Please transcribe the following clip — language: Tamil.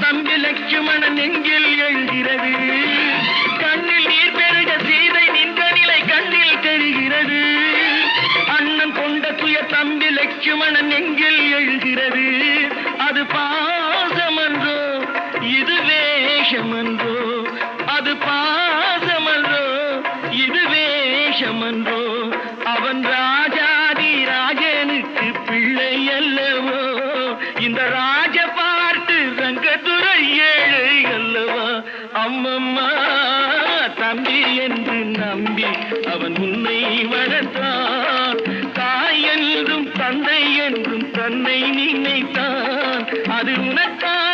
தம்பி லட்சுமணன் நெஞ்சில் எழுகிறது. கண்ணில் நீர் பெருக சீதை நின்ற நிலை கண்ணில் தெரிகிறது. அண்ணன் கொண்ட துய தம்பி லட்சுமணன் நெஞ்சில் எழுகிறது. அது பாசமன்றோ இது வேஷமன்றோ, அது பாசமன்றோ இது வேஷமன்றோ. அவன் ராஜாதி ராஜனுக்கு பிள்ளை அல்லவோ, இந்த ராஜ பாட்டு ரங்கத்துறை ஏழை அல்லவா. அம்மம்மா தம்பி என்று நம்பி அவன் உன்னை வளர்த்தான். தாய் என்றும் தந்தை என்றும் தன்னை நினைத்தான். அது உனத்தான்